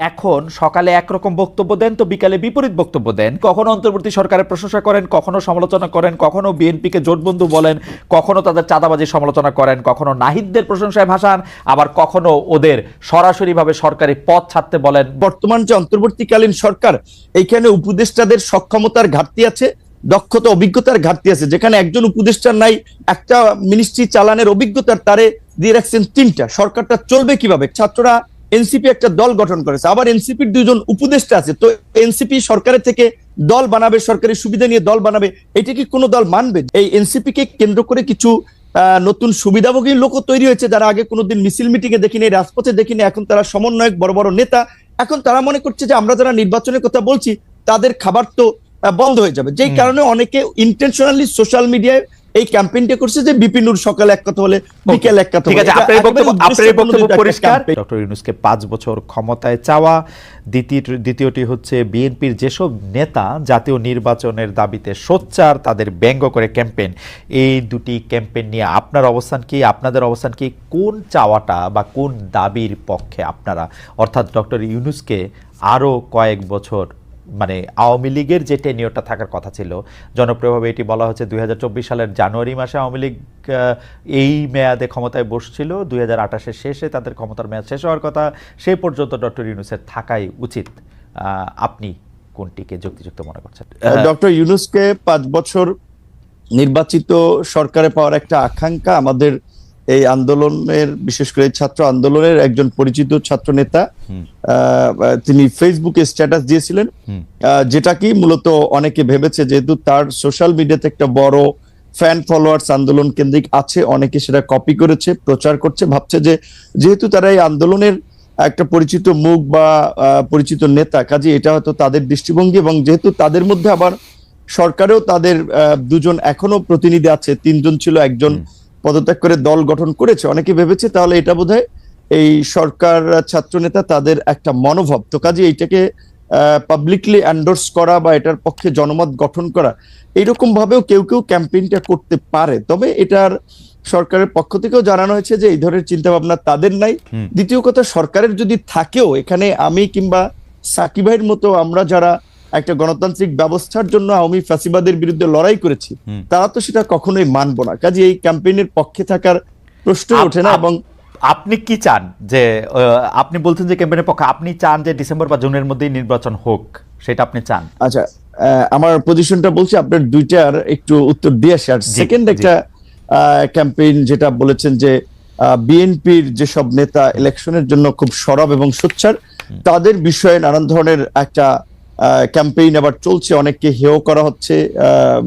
এখন সকালে একরকম বক্তব্য দেন তো বিকালে বিপরীত বক্তব্য দেন, কখনো অন্তর্বর্তী সরকারের প্রশংসা করেন, কখনো সমালোচনা করেন, কখনো বিএনপিকে জোটবন্ধু বলেন, কখনো তাদের চাঁদাবাজির সমালোচনা করেন, কখনো নাহিদদের প্রশংসায় ভাসান, আবার কখনো ওদের সরাসরিভাবে সরকারি পদ ছাড়তে বলেন। বর্তমান যে অন্তর্বর্তীকালীন সরকার, এইখানে উপদেষ্টাদের সক্ষমতার ঘাটতি আছে, দক্ষতা অভিজ্ঞতার ঘাটতি আছে। যেখানে একজন উপদেষ্টার নাই, একটা মিনিস্ট্রি চালানোর অভিজ্ঞতার তারে দিয়ে রাখছেন তিনটা, সরকারটা চলবে কিভাবে? ছাত্ররা এনসিপি একটা দল গঠন করেছে, আবার এনসিপির দুজন উপদেষ্টা আছে, তো এনসিপি সরকারের থেকে দল বানাবে, সরকারি সুবিধা নিয়ে দল বানাবে, এটা কি কোনো দল মানবে? এই এনসিপি কে কেন্দ্র করে কিছু নতুন সুবিধাভোগী লোকও তৈরি হয়েছে, যারা আগে কোনোদিন মিছিল মিটিং এ দেখিনি, রাজপথে দেখিনি, এখন তারা সমন্বয়ক, বড় বড় নেতা। এখন তারা মনে করছে যে আমরা যারা নির্বাচনের কথা বলছি তাদের খাবার তো বন্ধ হয়ে যাবে, যেই কারণে অনেকে ইন্টেনশনালি সোশ্যাল মিডিয়ায় এই ক্যাম্পেইনটা করছে যে বিপিনুর সকালে এক কথা বলে বিকেল এক কথা। ঠিক আছে, আপনার বক্তব্য পরিষ্কার। ডক্টর ইউনূসকে 5 বছর ক্ষমতায় চাওয়া, দ্বিতীয়টি হচ্ছে বিএনপির যেসব নেতা জাতীয় নির্বাচনের দাবিতে সোচ্চার, তাদের ব্যঙ্গ করে ক্যাম্পেইন। এই দুটি ক্যাম্পেইন নিয়ে আপনার অবস্থান কি, আপনাদের অবস্থান কি? কোন চাওয়াটা বা কোন দাবির পক্ষে আপনারা, অর্থাৎ ডক্টর ইউনূসকে আরো কয়েক বছর, মানে আওয়ামী লীগের যে টেনিয়রটা থাকার কথা ছিল, জনপ্রিয়ভাবে এটি বলা হচ্ছে 2024 সালের জানুয়ারি মাসে আওয়ামী লীগ এই মেয়াদে ক্ষমতায় বসছিল, 2028-এর শেষে তাদের ক্ষমতার মেয়াদ শেষ হওয়ার কথা, সেই পর্যন্ত ডক্টর ইউনূসের থাকাই উচিত। আপনি কোনটিকে যুক্তিযুক্ত মনে করছেন? ডক্টর ইউনূসকে 5 বছর নির্বাচিত সরকারে পাওয়ার একটা আকাঙ্ক্ষা আমাদের এই আন্দোলনের, বিশেষ করে ছাত্র আন্দোলনের একজন পরিচিত ছাত্র নেতা, তিনি ফেসবুকে স্ট্যাটাস দিয়েছিলেন, যেটা কি মূলত অনেকে ভেবেছে যেহেতু তার সোশ্যাল মিডিয়াতে একটা বড় ফ্যান ফলোয়ার্স আন্দোলন কেন্দ্রিক আছে, অনেকে সেটা কপি করেছে, প্রচার করছে, ভাবছে যে যেহেতু তারা এই আন্দোলনের একটা পরিচিত মুখ বা পরিচিত নেতা, কাজে এটা হয়তো তাদের দৃষ্টিভঙ্গি, এবং যেহেতু তাদের মধ্যে আবার সরকারেও তাদের দুজন এখনো প্রতিনিধি আছে, 3 জন ছিল, একজন পদত্যাগ করে দল গঠন করেছে, অনেকে ভেবেছে তাহলে এটা বোধহয় এই সরকার ছাত্র নেতা তাদের একটা মনোভাব, তো কাজে এইটাকে পাবলিকলি এন্ডোর্স করা বা এটার পক্ষে জনমত গঠন করা, এইরকম ভাবেও কেউ কেউ ক্যাম্পেইনটা করতে পারে। তবে এটার সরকারের পক্ষ থেকেও জানানো হয়েছে যে এই ধরনের চিন্তা ভাবনা তাদের নাই। দ্বিতীয় কথা, সরকারের যদি থাকেও, এখানে আমি কিংবা সাকিব ভাইয়ের মতো আমরা যারা একটা গণতান্ত্রিক ব্যবস্থার জন্য আওয়ামী ফ্যাসিবাদের বিরুদ্ধে লড়াই করেছি, তারা তো সেটা কখনোই মানবো না। কাজে এই ক্যাম্পেইনের পক্ষে থাকার প্রশ্ন ওঠে না। এবং আপনি কি চান? যে আপনি বলছেন যে ক্যাম্পেইনের পক্ষে, আপনি চান যে ডিসেম্বর বা জুনের মধ্যেই নির্বাচন হোক, সেটা আপনি চান? আচ্ছা, আমার পজিশনটা বলছি, আপনার দুইটার একটু উত্তর দিয়ে আসি। আর সেকেন্ড একটা ক্যাম্পেইন যেটা বলেছেন যে বিএনপির যেসব নেতা ইলেকশনের জন্য খুব সরব এবং সোচ্চার, তাদের বিষয়ে নানান ধরনের একটা ক্যাম্পেইন আবার চলছে, অনেককে হেয় করা হচ্ছে,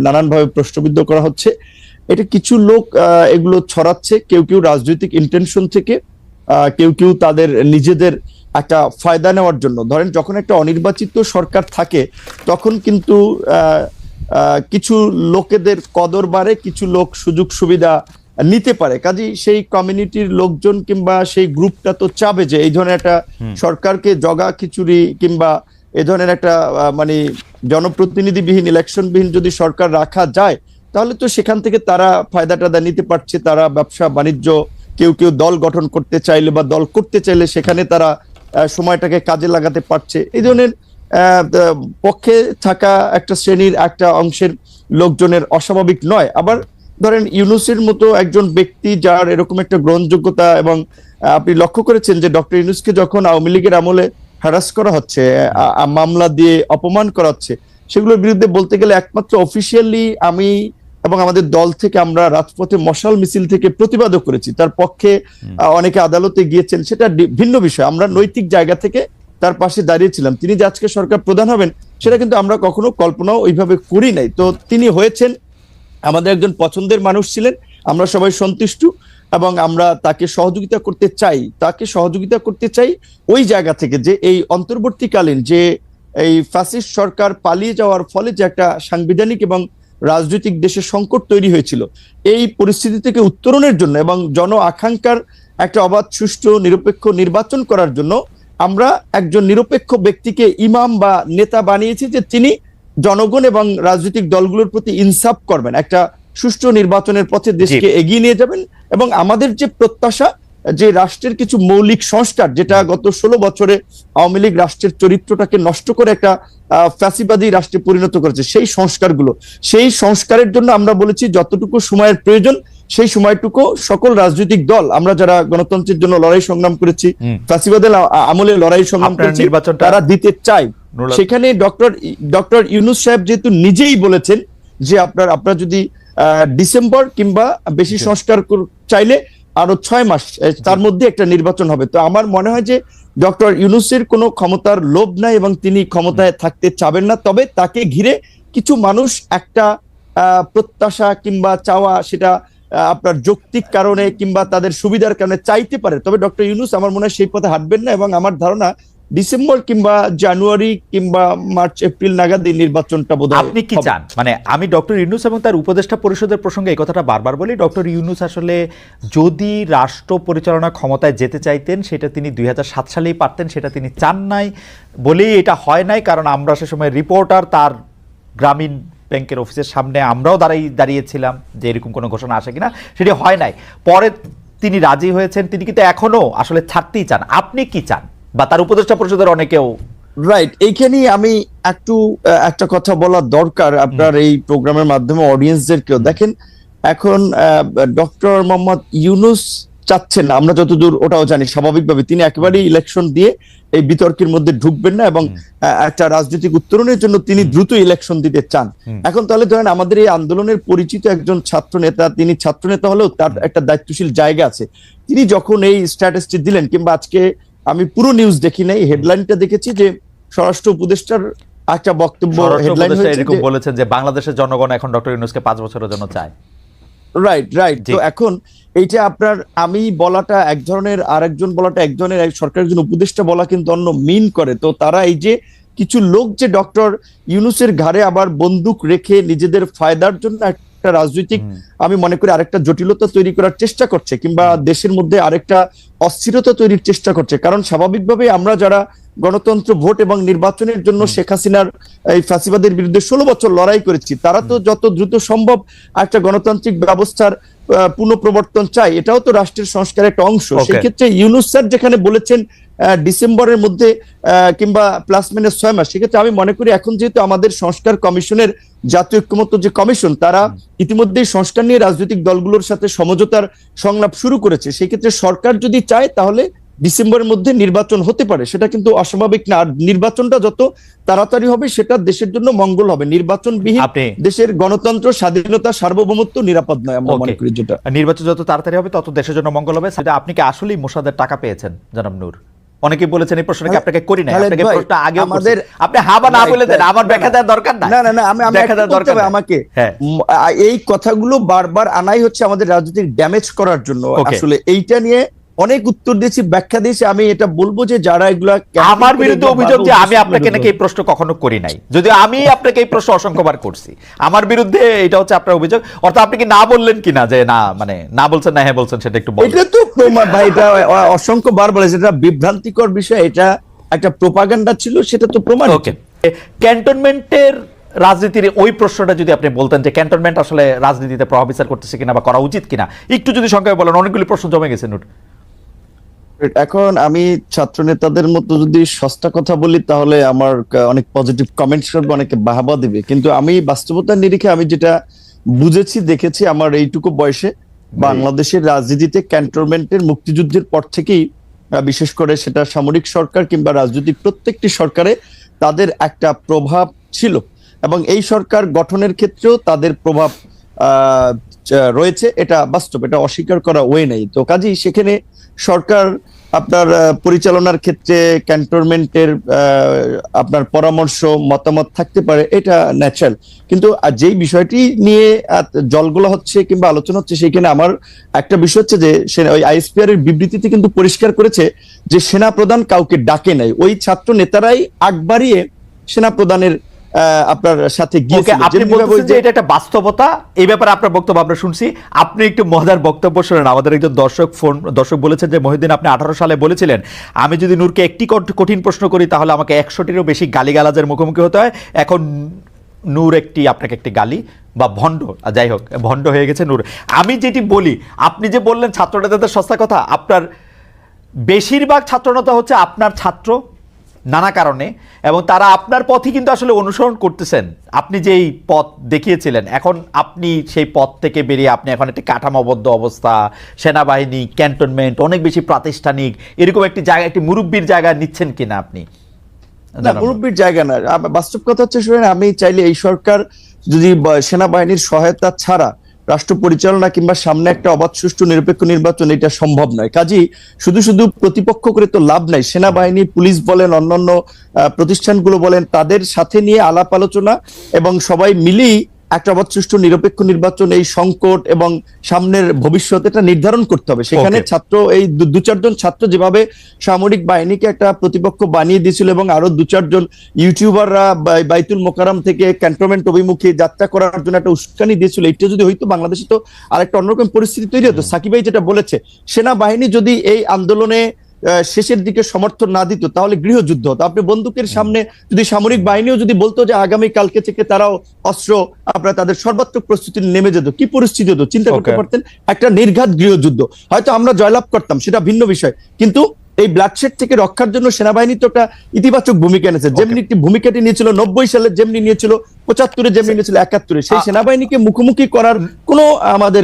নানানভাবে প্রশ্নবিদ্ধ করা হচ্ছে। এটা কিছু লোক এগুলো ছড়াচ্ছে, কেউ কেউ রাজনৈতিক ইন্টেনশন থেকে, কেউ কেউ তাদের নিজেদের একটা ফায়দা নেওয়ার জন্য। ধরেন যখন একটা অনির্বাচিত সরকার থাকে তখন কিন্তু কিছু লোকেদের কদর বাড়ে, কিছু লোক সুযোগ সুবিধা নিতে পারে, কাজেই সেই কমিউনিটির লোকজন কিংবা সেই গ্রুপটা তো চাবে যে এই ধরনের একটা সরকারকে জগা খিচুড়ি কিংবা এ ধরনের একটা মানে জনপ্রতিনিধিবিহীন, ইলেকশনবিহীন যদি সরকার রাখা যায়, তাহলে তো সেখান থেকে তারা ফায়দাটা নিতে পারছে, তারা ব্যবসা বাণিজ্য, কেউ কেউ দল গঠন করতে চাইলে বা দল করতে চাইলে সেখানে তারা সময়টাকে কাজে লাগাতে পারছে। এই ধরনের পক্ষে থাকা একটা শ্রেণীর, একটা অংশের লোকজনের অস্বাভাবিক নয়। আবার ধরেন ইউনূসের মতো একজন ব্যক্তি যার এরকম একটা গ্রহণযোগ্যতা, এবং আপনি লক্ষ্য করেছেন যে ডক্টর ইউনূসকে যখন আওয়ামী লীগের আমলে হ্যারাস করা হচ্ছে, মামলা দিয়ে অপমান করা হচ্ছে, সেগুলোর বিরুদ্ধে বলতে গেলে একমাত্র অফিসিয়ালি আমি এবং আমাদের দল থেকে আমরা রাজপথে মশাল মিছিল থেকে প্রতিবাদও করেছি, তার পক্ষে অনেকে আদালতে গিয়েছেন, সেটা ভিন্ন বিষয়। আমরা নৈতিক জায়গা থেকে তার পাশে দাঁড়িয়েছিলাম। তিনি যে আজকে সরকার প্রধান হবেন সেটা কিন্তু আমরা কখনো কল্পনাও ওইভাবে করি নাই। তো তিনি হয়েছেন, আমাদের একজন পছন্দের মানুষ ছিলেন, আমরা সবাই সন্তুষ্ট, এবং আমরা তাকে সহযোগিতা করতে চাই ওই জায়গা থেকে যে এই অন্তর্বর্তীকালীন যে এই ফ্যাসিস্ট সরকার পালিয়ে যাওয়ার ফলে যে একটা সাংবিধানিক এবং রাজনৈতিক দেশে সংকট তৈরি হয়েছিল, এই পরিস্থিতি থেকে উত্তরণের জন্য এবং জন আকাঙ্ক্ষার একটা অবাধ, সুষ্ঠু, নিরপেক্ষ নির্বাচন করার জন্য আমরা একজন নিরপেক্ষ ব্যক্তিকে ইমাম বা নেতা বানিয়েছি, যে তিনি জনগণ এবং রাজনৈতিক দলগুলোর প্রতি ইনসাফ করবেন, একটা সুষ্ঠু নির্বাচনের পথে দেশকে এগিয়ে নিয়ে যাবেন। এবং আমাদের যে প্রত্যাশা যে রাষ্ট্রের কিছু মৌলিক সংস্কার, যেটা গত 16 বছরে আওয়ামী লীগ রাষ্ট্রের চরিত্রটাকে নষ্ট করে একটা ফ্যাসিবাদী রাষ্ট্রে পরিণত করেছে, সেই সংস্কারের জন্য আমরা বলেছি যতটুকু সময়ের প্রয়োজন সেই সময়টুকু সকল রাজনৈতিক দল, আমরা যারা গণতন্ত্রের জন্য লড়াই সংগ্রাম করেছি, ফ্যাসিবাদের আমলে লড়াই সংগ্রাম করেছি, তারা দিতে চাই। সেখানে ডক্টর ইউনূস সাহেব যেহেতু নিজেই বলেছেন যে আপনারা যদি ডিসেম্বর কিংবা বেশি সংস্কার চাইলে আরো 6 মাস তার মধ্যে একটা নির্বাচন হবে। তো আমার মনে হয় যে ডক্টর ইউনূসের কোনো ক্ষমতার লোভ নাই এবং তিনি ক্ষমতায় থাকতে চাবেন না। তবে তাকে ঘিরে কিছু মানুষ একটা প্রত্যাশা কিংবা চাওয়া, সেটা আপনার যৌক্তিক কারণে কিংবা তাদের সুবিধার কারণে চাইতে পারে। তবে ডক্টর ইউনূস আমার মনে হয় সেই পথে হাঁটবেন না, এবং আমার ধারণা ডিসেম্বর কিংবা জানুয়ারি কিংবা মার্চ এপ্রিল নাগাদ এই নির্বাচনটা বোধহয়। আপনি কি চান? মানে আমি ডক্টর ইউনূস এবং তার উপদেষ্টা পরিষদের প্রসঙ্গে এই কথাটা বারবার বলি, ডক্টর ইউনূস আসলে যদি রাষ্ট্র পরিচালনা ক্ষমতায় যেতে চাইতেন সেটা তিনি 2007 সালেই পারতেন, সেটা তিনি চান নাই বলেই এটা হয় নাই। কারণ আমরা সে সময় রিপোর্টার তার গ্রামীণ ব্যাংকের অফিসের সামনে আমরাও দাঁড়িয়েছিলাম যে এরকম কোনো ঘোষণা আসে কিনা, সেটি হয় নাই। পরে তিনি রাজি হয়েছেন, তিনি কিন্তু এখনো আসলে ছাড়তেই চান। আপনি কি চান, বা তার উপদেষ্টা পরিষদের অনেকেও? রাইট, এইখানেই আমি একটা কথা বলা দরকার আপনার এই প্রোগ্রামের মাধ্যমে অডিয়েন্সদেরকেও। দেখেন, এখন ডক্টর মোহাম্মদ ইউনূস চাচ্ছেন না, আমরা যতদূর ওটাও জানি, স্বাভাবিকভাবে তিনি একেবারেই ইলেকশন দিয়ে এই বিতর্কের মধ্যে ঢুকবেন না, এবং একটা রাজনৈতিক উত্তরণের জন্য তিনি দ্রুত ইলেকশন দিতে চান। এখন তাহলে ধরেন আমাদের এই আন্দোলনের পরিচিত একজন ছাত্র নেতা, তিনি ছাত্র নেতা হলেও তার একটা দায়িত্বশীল জায়গা আছে। তিনি যখন এই স্ট্যাটাসটি দিলেন, কিংবা আজকে আমি পুরো নিউজ দেখি নাই, হেডলাইনটা দেখেছি যে স্বরাষ্ট্র উপদেষ্টার একটা বক্তব্য হেডলাইন হয়েছে, এরকম বলেছেন যে বাংলাদেশের জনগণ এখন ডক্টর ইউনূসকে 5 বছরের জন্য চায়। রাইট। তো এখন এইটা আপনার আমি বলাটা এক ধরনের, আরেকজন বলাটা এক ধরনের, সরকারের একজন উপদেষ্টা বলা কিন্তু অন্য মিন করে। তো তারা এই যে কিছু লোক যে ডক্টর ইউনূসের ঘাড়ে আবার বন্দুক রেখে নিজেদের ফায়দার জন্য একটা রাজনৈতিক, আমি মনে করি আরেকটা জটিলতা তৈরি করার চেষ্টা করছে, কিংবা দেশের মধ্যে আরেকটা অস্থিরতা তৈরির চেষ্টা করছে। কারণ স্বাভাবিকভাবে আমরা যারা গণতন্ত্র, ভোট এবং নির্বাচনের জন্য শেখ হাসিনার এই ফ্যাসিবাদের বিরুদ্ধে 16 বছর লড়াই করেছি, তারা তো যত দ্রুত সম্ভব একটা গণতান্ত্রিক ব্যবস্থার পুনঃপ্রবর্তন চাই। এটাও তো রাষ্ট্রের সংস্কারের একটা অংশ। সেই ক্ষেত্রে ইউনূস স্যার যেখানে বলেছেন ডিসেম্বরের মধ্যে কিংবা প্লাস মাইনাস 6 মাস, সেক্ষেত্রে আমি মনে করি এখন যেহেতু আমাদের সংস্কার কমিশনের, জাতীয় ঐক্যমত্য যে কমিশন, তারা ইতিমধ্যেই সংস্কার নিয়ে রাজনৈতিক দলগুলোর সাথে সমঝোতার সংলাপ শুরু করেছে। সেই ক্ষেত্রে সরকার যদি চায় তাহলে ডিসেম্বরের মধ্যে নির্বাচন হতে পারে, সেটা কিন্তু অস্বাভাবিক না। আর নির্বাচনটা যত তাড়াতাড়ি হবে সেটা দেশের জন্য মঙ্গল হবে। নির্বাচনবিহীন দেশের গণতন্ত্র, স্বাধীনতা, সার্বভৌমত্ব নিরাপদ নয়, আমরা মনে করি। যেটা নির্বাচন যত তাড়াতাড়ি হবে তত দেশের জন্য মঙ্গল হবে। সেটা আপনি কি আসলেই মোসাদের টাকা পেয়েছেন জনাব নূর? অনেকে বলেছেন এই প্রশ্নটা কি আপনাকে করি না, আপনাকে প্রশ্নটা আগে আমাদের, আপনি হ্যাঁ বা না বলে দেন, আমার ব্যাখ্যা দেওয়ার দরকার নাই। না আমি ব্যাখ্যা দেওয়ার দরকার নাই আমাকে। এই কথাগুলো বারবার আনাই হচ্ছে আমাদের রাজনৈতিক ড্যামেজ করার জন্য। আসলে এইটা নিয়ে অনেক উত্তর দিয়েছি, ব্যাখ্যা দিয়েছি। আমি এটা বলবো যে যারা এগুলা, আমার বিরুদ্ধে অভিযোগ যে আমি আপনাকে নাকি এই প্রশ্ন কখনো করি নাই, যদি আমি আপনাকে এই প্রশ্ন অসংখ্যবার করছি, আমার বিরুদ্ধে এটা হচ্ছে আপনার অভিযোগ। অর্থাৎ আপনি কি না বললেন কিনা, যে না মানে না বলছেন না হ্যাঁ বলছেন, সেটা একটু বলুন। এটা তো প্রমাণ ভাই, এটা অসংখ্যবার বলেছে, এটা বিভ্রান্তিকর বিষয়, এটা একটা প্রোপাগান্ডা ছিল, সেটা তো প্রমাণ। ওকে, ক্যান্টনমেন্টের রাজনীতির ওই প্রশ্নটা যদি আপনি বলতেন যে ক্যান্টনমেন্ট আসলে রাজনীতিতে প্রভাব বিস্তার করতেছে কিনা বা করা উচিত কিনা, একটু যদি সংক্ষেপে বলেন। অনেকগুলি প্রশ্ন জমে গেছে নোট। এখন আমি ছাত্র নেতাদের মতো যদি সস্তা কথা বলি তাহলে আমার অনেক পজিটিভ কমেন্টস করবে, অনেকে বাহবা দিবে, কিন্তু আমি বাস্তবতার নিরিখে আমি যেটা বুঝেছি, দেখেছি আমার এইটুকু বয়সে, বাংলাদেশের রাজনীতিতে ক্যান্টনমেন্টের মুক্তিযুদ্ধের পর থেকেই, বিশেষ করে সেটা সামরিক সরকার কিংবা রাজনৈতিক প্রত্যেকটি সরকারে তাদের একটা প্রভাব ছিল, এবং এই সরকার গঠনের ক্ষেত্রেও তাদের প্রভাব রয়েছে। এটা বাস্তব, এটা অস্বীকার করা ওয়ে নাই। তো কাজেই সেখানে সরকার আপনার পরিচালনার ক্ষেত্রে ক্যান্টনমেন্টের আপনার পরামর্শ, মতামত থাকতে পারে, এটা ন্যাচারাল। কিন্তু যেই বিষয়টি নিয়ে জলগোলা হচ্ছে কিংবা আলোচনা হচ্ছে, সেইখানে আমার একটা বিষয় হচ্ছে যে ওই আইএসপিআর এর বিবৃতিতে কিন্তু পরিষ্কার করেছে যে সেনা প্রধান কাউকে ডাকে নাই, ওই ছাত্র নেতারাই আগ বাড়িয়ে সেনা প্রধানের আপনার সাথে আপনি বলছেন যে এটা একটা বাস্তবতা। এই ব্যাপারে আপনার বক্তব্য আমরা শুনছি। আপনি একটু মজার বক্তব্য শুনেন। আমাদের একজন দর্শক বলেছেন যে মহিউদ্দিন, আপনি 18 সালে বলেছিলেন আমি যদি নূরকে একটি কঠিন প্রশ্ন করি তাহলে আমাকে 100টিরও বেশি গালিগালাজের মুখোমুখি হতে হয়। এখন নূর আপনাকে একটি গালি বা ভণ্ড, যাই হোক ভণ্ড হয়ে গেছে নূর। আমি যেটি বলি, আপনি যে বললেন ছাত্র নেতাদের সস্তা কথা, আপনার বেশিরভাগ ছাত্রনেতা হচ্ছে আপনার ছাত্র নানা কারণে, এবং তারা আপনার পথই কিন্তু আসলে অনুসরণ করতেছেন। আপনি যেই পথ দেখিয়েছিলেন, এখন আপনি সেই পথ থেকে বেরিয়ে আপনি এখন একটি কাঠামোবদ্ধ অবস্থা, সেনাবাহিনী, ক্যান্টনমেন্ট, অনেক বেশি প্রাতিষ্ঠানিক, এরকম একটি জায়গা, একটি মুরব্বীর জায়গা নিচ্ছেন কিনা আপনি? না, মুরব্বীর জায়গা না। বাস্তব কথা হচ্ছে, শুনেন, আমি চাইলে এই সরকার যদি সেনাবাহিনীর সহায়তা ছাড়া রাষ্ট্র পরিচালনা কিংবা সামনে একটা অবাধ সুষ্ঠু নিরপেক্ষ নির্বাচন, এটা সম্ভব নয়। কাজেই শুধু শুধু প্রতিপক্ষ করে তো লাভ নাই। সেনাবাহিনী, পুলিশ বলেন, অন্যান্য প্রতিষ্ঠানগুলো বলেন, তাদের সাথে নিয়ে আলাপ আলোচনা এবং সবাই মিলেই একটা অবাধ সুষ্ঠু নিরপেক্ষ নির্বাচন, এই সংকট এবং সামনের ভবিষ্যৎ, এটা নির্ধারণ করতে হবে। সেখানে ছাত্র, এই দু চারজন ছাত্র যেভাবে সামরিক বাহিনীকে একটা প্রতিপক্ষ বানিয়ে দিয়েছিল, এবং আরো দু চারজন ইউটিউবাররা বাইতুল মোকাররম থেকে ক্যান্টনমেন্ট অভিমুখে যাত্রা করার জন্য একটা উস্কানি দিয়েছিল, এটা যদি হইতো, বাংলাদেশে তো আরেকটা অন্যরকম পরিস্থিতি তৈরি হতো। সাকিব ভাই যেটা বলেছে, সেনাবাহিনী যদি এই আন্দোলনে শেষের দিকে সমর্থন না দিত, তাহলে গৃহযুদ্ধ হতো। আপনি বন্দুকের সামনে যদি সামরিক বাহিনীও যদি বলতো যে আগামী কালকে থেকে তারাও অস্ত্র, আপনারা তাদের সর্বাত্মক প্রস্তুতি নেমে যেত, কি পরিস্থিতি হতো চিন্তা করতে পারতেন? একটা নির্ঘাত গৃহযুদ্ধ। হয়তো আমরা জয়লাভ করতাম, সেটা ভিন্ন বিষয়, কিন্তু এই ব্লাডশেড থেকে রক্ষার জন্য সেনাবাহিনী তো একটা ইতিবাচক ভূমিকা নিয়েছে। যেমনি একটি ভূমিকাটি নিয়েছিল 90 সালে, যেমনি নিয়েছিল 75-এ, যেমনি নিয়েছিল 71-এ। সেই সেনাবাহিনীকে মুখোমুখি করার কোনো আমাদের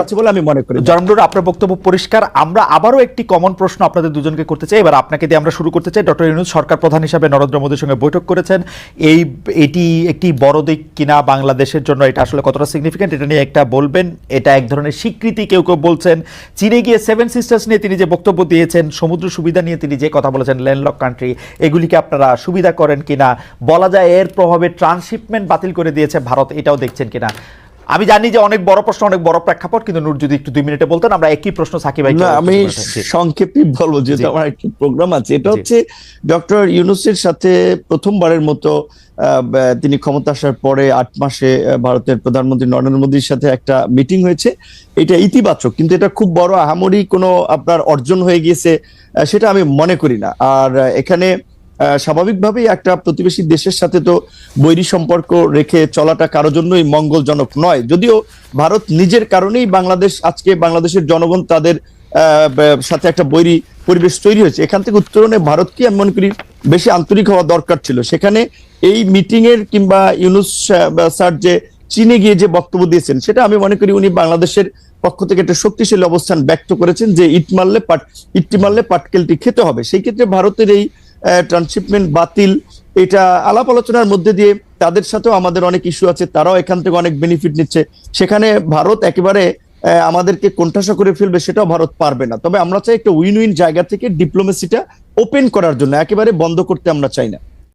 আছে বলে আমি মনে করি। জনাব, আপনার বক্তব্য পরিষ্কার। আমরা আবারও একটি কমন প্রশ্ন আপনাদের দুজনকে করতে চাই, এবার আপনাকে দিয়ে আমরা শুরু করতে চাই। ডক্টর ইউনূস সরকার প্রধান হিসাবে নরেন্দ্র মোদীর সঙ্গে বৈঠক করেছেন। এটি একটি বড় দিক কিনা বাংলাদেশের জন্য, এটা আসলে কতটা সিগনিফিকেন্ট, এটা নিয়ে একটা বলবেন। এটা এক ধরনের স্বীকৃতি, কেউ কেউ বলছেন। চীনে গিয়ে 7 সিস্টার্স নিয়ে তিনি যে বক্তব্য দিয়েছেন, সমুদ্র সুবিধা নিয়ে তিনি যে কথা বলেছেন, ল্যান্ডলক কান্ট্রি, এগুলিকে আপনারা সুবিধা করেন কিনা? বলা যায় এর প্রভাবে ট্রান্সশিপমেন্ট বাতিল করে দিয়েছে ভারত, এটাও দেখছেন কিনা? আমি জানি যে অনেক বড় প্রশ্ন, অনেক বড় প্রেক্ষাপট, কিন্তু নূর যদি একটু 2 মিনিটে বলতেন। আমরা একই প্রশ্ন সাকিব ভাই। আমি সংক্ষেপে বলবো, যেহেতু আমার একটি প্রোগ্রাম আছে। এটা হচ্ছে ডক্টর ইউনূসের সাথে প্রথমবারের মতো তিনি ক্ষমতা আসার পরে 8 মাসে ভারতের প্রধানমন্ত্রী নরেন্দ্র মোদীর সাথে একটা মিটিং হয়েছে। এটা ইতিবাচক, কিন্তু এটা খুব বড় আহামরি কোনো আপনার অর্জন হয়ে গিয়েছে সেটা আমি মনে করি না। আর এখানে স্বাভাবিকভাবেই একটা প্রতিবেশী দেশের সাথে তো বৈরী সম্পর্ক রেখে চলাটা কারোর জন্যই মঙ্গলজনক নয়। যদিও ভারত নিজের কারণেই আজকে বাংলাদেশের জনগণ তাদের সাথে একটা বৈরী পরিবেশ তৈরি হয়েছে। এখান থেকে উত্তরণে ভারতকে আমি মনে করি বেশি আন্তরিক হওয়া দরকার ছিল। সেখানে এই মিটিং এর কিংবা ইউনূস স্যার যে চীনে গিয়ে যে বক্তব্য দিয়েছেন, সেটা আমি মনে করি উনি বাংলাদেশের পক্ষ থেকে একটা শক্তিশালী অবস্থান ব্যক্ত করেছেন যে ইটটি মারলে পাটকেলটি খেতে হবে। সেই ক্ষেত্রে ভারতের এই ট্রান্সশিপমেন্ট বাতিল, এটা আলাপ আলোচনার মধ্যে দিয়ে, তাদের সাথেও আমাদের অনেক ইস্যু আছে, তারাও এখান থেকে অনেক বেনিফিট নিচ্ছে। সেখানে ভারত একেবারে আমাদেরকে কোণঠাসা করে ফেলবে সেটাও ভারত পারবে না। তবে আমরা চাই একটা উইন উইন জায়গা থেকে ডিপ্লোমেসিটা ওপেন করার জন্য, একেবারে বন্ধ করতে আমরা চাই না।